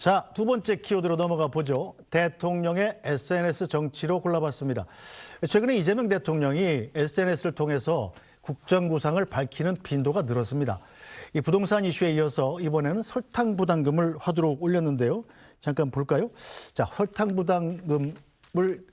자, 두 번째 키워드로 넘어가 보죠. 대통령의 SNS 정치로 골라봤습니다. 최근에 이재명 대통령이 SNS를 통해서 국정구상을 밝히는 빈도가 늘었습니다. 이 부동산 이슈에 이어서 이번에는 설탕 부담금을 화두로 올렸는데요. 잠깐 볼까요? 자, 설탕 부담금을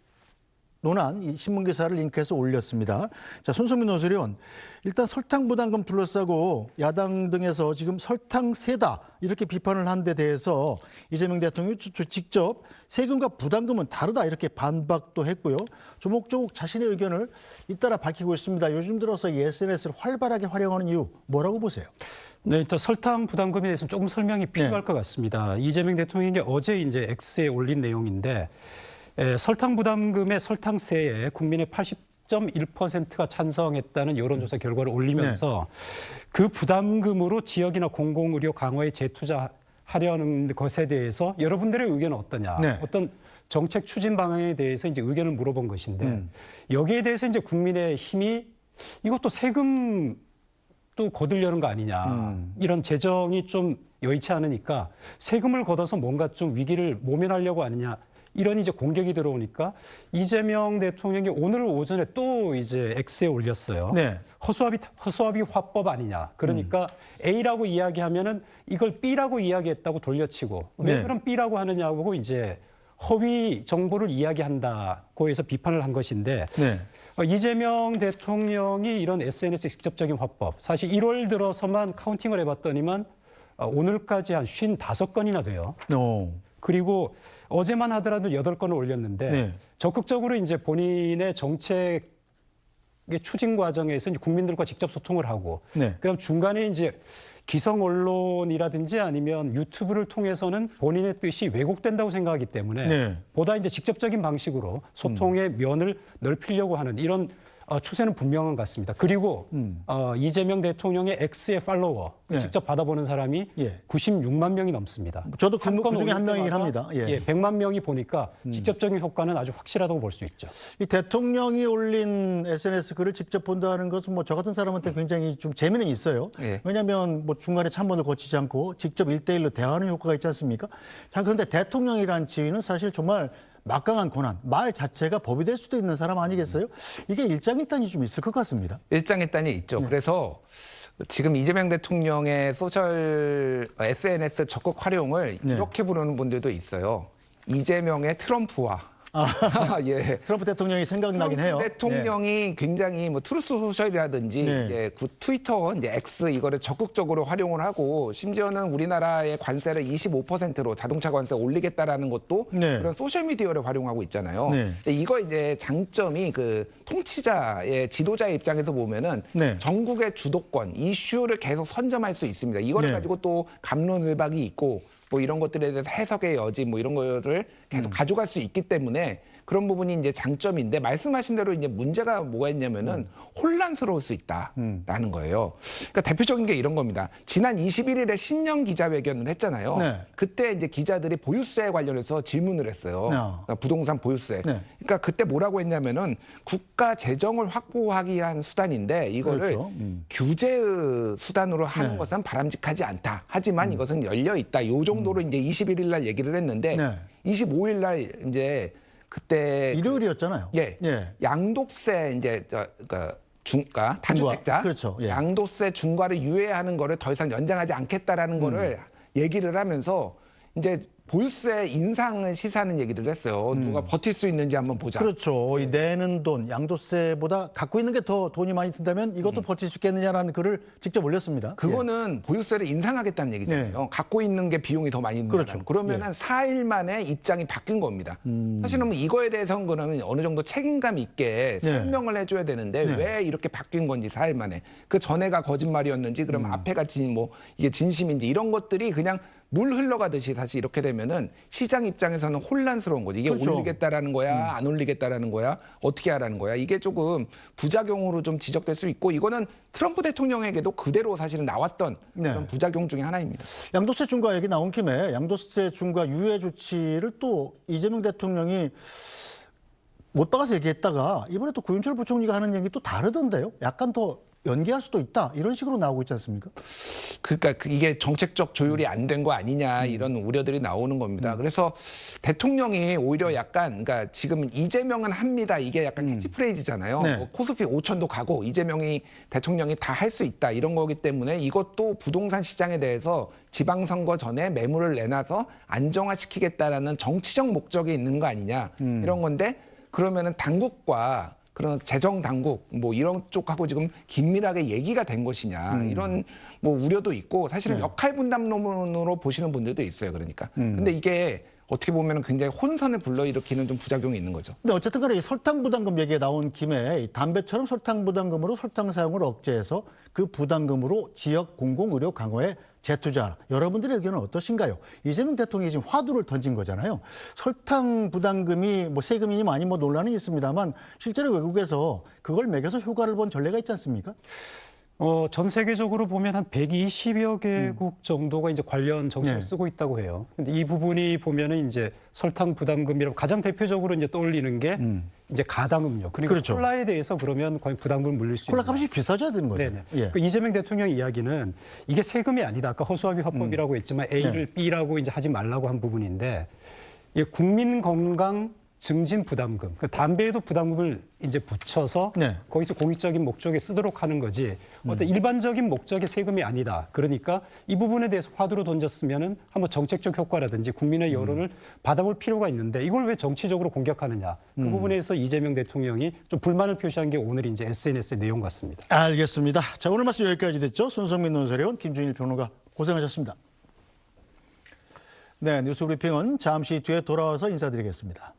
논한 이 신문기사를 링크해서 올렸습니다. 자, 손석민 논설위원, 일단 설탕 부담금 둘러싸고 야당 등에서 지금 설탕 세다 이렇게 비판을 한 데 대해서 이재명 대통령이 직접 세금과 부담금은 다르다 이렇게 반박도 했고요. 조목조목 자신의 의견을 잇따라 밝히고 있습니다. 요즘 들어서 이 SNS를 활발하게 활용하는 이유 뭐라고 보세요? 네, 일단 설탕 부담금에 대해서는 조금 설명이 필요할 것 같습니다. 이재명 대통령이 어제 이제 X에 올린 내용인데 설탕 부담금의 설탕세에 국민의 80.1%가 찬성했다는 여론조사 결과를 올리면서 그 부담금으로 지역이나 공공의료 강화에 재투자하려는 것에 대해서 여러분들의 의견은 어떠냐? 어떤 정책 추진 방향에 대해서 이제 의견을 물어본 것인데 여기에 대해서 이제 국민의힘이 이것도 세금 또 거두려는 거 아니냐. 이런 재정이 좀 여의치 않으니까 세금을 걷어서 뭔가 좀 위기를 모면하려고 하느냐. 이런 이제 공격이 들어오니까 이재명 대통령이 오늘 오전에 또 이제 X에 올렸어요. 허수아비 화법 아니냐. 그러니까 A라고 이야기하면은 이걸 B라고 이야기했다고 돌려치고 왜 그럼 B라고 하느냐고 이제 허위 정보를 이야기한다고 해서 비판을 한 것인데 이재명 대통령이 이런 SNS 직접적인 화법 사실 1월 들어서만 카운팅을 해봤더니만 오늘까지 한 55건이나 돼요. 그리고 어제만 하더라도 8건을 올렸는데 적극적으로 이제 본인의 정책의 추진 과정에서 이제 국민들과 직접 소통을 하고 그다음 중간에 이제 기성 언론이라든지 아니면 유튜브를 통해서는 본인의 뜻이 왜곡된다고 생각하기 때문에 보다 이제 직접적인 방식으로 소통의 면을 넓히려고 하는 이런 추세는 분명한 것 같습니다. 그리고 이재명 대통령의 X의 팔로워 직접 받아보는 사람이 96만 명이 넘습니다. 저도 그 중에 한 명이긴 합니다. 100만 명이 보니까 직접적인 효과는 아주 확실하다고 볼 수 있죠. 이 대통령이 올린 SNS 글을 직접 본다는 것은 뭐 저 같은 사람한테 굉장히 좀 재미는 있어요. 왜냐하면 뭐 중간에 참모를 거치지 않고 직접 1대1로 대화하는 효과가 있지 않습니까? 자, 그런데 대통령이라는 지위는 사실 정말 막강한 권한, 말 자체가 법이 될 수도 있는 사람 아니겠어요? 이게 일장일단이 좀 있을 것 같습니다. 일장일단이 있죠. 그래서 지금 이재명 대통령의 SNS 적극 활용을 이렇게 부르는 분들도 있어요. 이재명의 트럼프와 트럼프 대통령이 생각나긴 해요. 트럼프 대통령이 굉장히 뭐 트루스 소셜이라든지 이제 트위터, 이제 X 이거를 적극적으로 활용을 하고 심지어는 우리나라의 관세를 25%로 자동차 관세 올리겠다라는 것도 그런 소셜 미디어를 활용하고 있잖아요. 근데 이거 이제 장점이 그 통치자의 지도자의 입장에서 보면은 전국의 주도권, 이슈를 계속 선점할 수 있습니다. 이거를 가지고 또 갑론을박이 있고. 뭐 이런 것들에 대해서 해석의 여지 뭐 이런 거를 계속 가져갈 수 있기 때문에 그런 부분이 이제 장점인데 말씀하신 대로 이제 문제가 뭐가 있냐면은 혼란스러울 수 있다라는 거예요. 그러니까 대표적인 게 이런 겁니다. 지난 21일에 신년 기자회견을 했잖아요. 그때 이제 기자들이 보유세 관련해서 질문을 했어요. 그러니까 부동산 보유세. 그러니까 그때 뭐라고 했냐면은 국가 재정을 확보하기 위한 수단인데 이거를 규제의 수단으로 하는 것은 바람직하지 않다. 하지만 이것은 열려 있다. 요 정도로 이제 21일 날 얘기를 했는데 25일 날 이제 그때 일요일이었잖아요. 양도세 이제 중과 다주택자 양도세 중과를 유예하는 거를 더 이상 연장하지 않겠다라는 거를 얘기를 하면서 이제 보유세 인상을 시사하는 얘기를 했어요. 누가 버틸 수 있는지 한번 보자. 그렇죠. 이 내는 돈, 양도세보다 갖고 있는 게 더 돈이 많이 든다면 이것도 버틸 수 있겠느냐라는 글을 직접 올렸습니다. 그거는 보유세를 인상하겠다는 얘기잖아요. 갖고 있는 게 비용이 더 많이 든다. 그러면은 4일 만에 입장이 바뀐 겁니다. 사실은 이거에 대해서는 그러면 어느 정도 책임감 있게 설명을 해줘야 되는데 왜 이렇게 바뀐 건지 4일 만에. 그 전에가 거짓말이었는지 그럼 앞에가 뭐 이게 진심인지 이런 것들이 그냥 물 흘러가듯이 사실 이렇게 되면은 시장 입장에서는 혼란스러운 거죠. 이게 올리겠다라는 거야, 안 올리겠다라는 거야, 어떻게 하라는 거야. 이게 조금 부작용으로 좀 지적될 수 있고 이거는 트럼프 대통령에게도 그대로 사실은 나왔던 그런 부작용 중에 하나입니다. 양도세 중과 얘기 나온 김에 양도세 중과 유예 조치를 또 이재명 대통령이 못 박아서 얘기했다가 이번에 또 구윤철 부총리가 하는 얘기 또 다르던데요. 약간 더 연기할 수도 있다 이런 식으로 나오고 있지 않습니까? 그러니까 이게 정책적 조율이 안 된 거 아니냐 이런 우려들이 나오는 겁니다. 그래서 대통령이 오히려 약간 그러니까 지금 이재명은 합니다. 이게 약간 캐치프레이즈잖아요. 네. 뭐 코스피 5천도 가고 이재명이 대통령이 다 할 수 있다 이런 거기 때문에 이것도 부동산 시장에 대해서 지방선거 전에 매물을 내놔서 안정화시키겠다라는 정치적 목적이 있는 거 아니냐 이런 건데 그러면은 당국과 그런 재정 당국 뭐 이런 쪽하고 지금 긴밀하게 얘기가 된 것이냐 이런 뭐 우려도 있고 사실은 역할 분담론으로 보시는 분들도 있어요. 그러니까 근데 이게 어떻게 보면 굉장히 혼선을 불러일으키는 좀 부작용이 있는 거죠. 근데 어쨌든 간에 이 설탕 부담금 얘기가 나온 김에 이 담배처럼 설탕 부담금으로 설탕 사용을 억제해서 그 부담금으로 지역 공공의료 강화에 재투자. 여러분들의 의견은 어떠신가요? 이재명 대통령이 지금 화두를 던진 거잖아요. 설탕 부담금이 뭐 세금이니 많이 뭐 논란은 있습니다만 실제로 외국에서 그걸 매겨서 효과를 본 전례가 있지 않습니까? 전 세계적으로 보면 한 120여 개국 정도가 이제 관련 정책을 쓰고 있다고 해요. 근데 이 부분이 보면은 이제 설탕 부담금이라고 가장 대표적으로 이제 떠올리는 게 이제 가당 음료. 그리고 그렇죠. 콜라에 대해서 그러면 거의 부담금을 물릴 수 콜라 있는. 값이 비싸져야 되는 거죠. 네네. 예. 그 이재명 대통령 이야기는 이게 세금이 아니다. 아까 허수아비 화법이라고 했지만 A를 B라고 이제 하지 말라고 한 부분인데 이게 국민 건강 증진 부담금, 그 담배에도 부담금을 이제 붙여서 거기서 공익적인 목적에 쓰도록 하는 거지 어떤 일반적인 목적의 세금이 아니다. 그러니까 이 부분에 대해서 화두로 던졌으면은 한번 정책적 효과라든지 국민의 여론을 받아볼 필요가 있는데 이걸 왜 정치적으로 공격하느냐. 그 부분에서 이재명 대통령이 좀 불만을 표시한 게 오늘 이제 SNS의 내용 같습니다. 알겠습니다. 자, 오늘 말씀 여기까지 됐죠. 손성민 논설위원, 김준일 평론가 고생하셨습니다. 네, 뉴스 브리핑은 잠시 뒤에 돌아와서 인사드리겠습니다.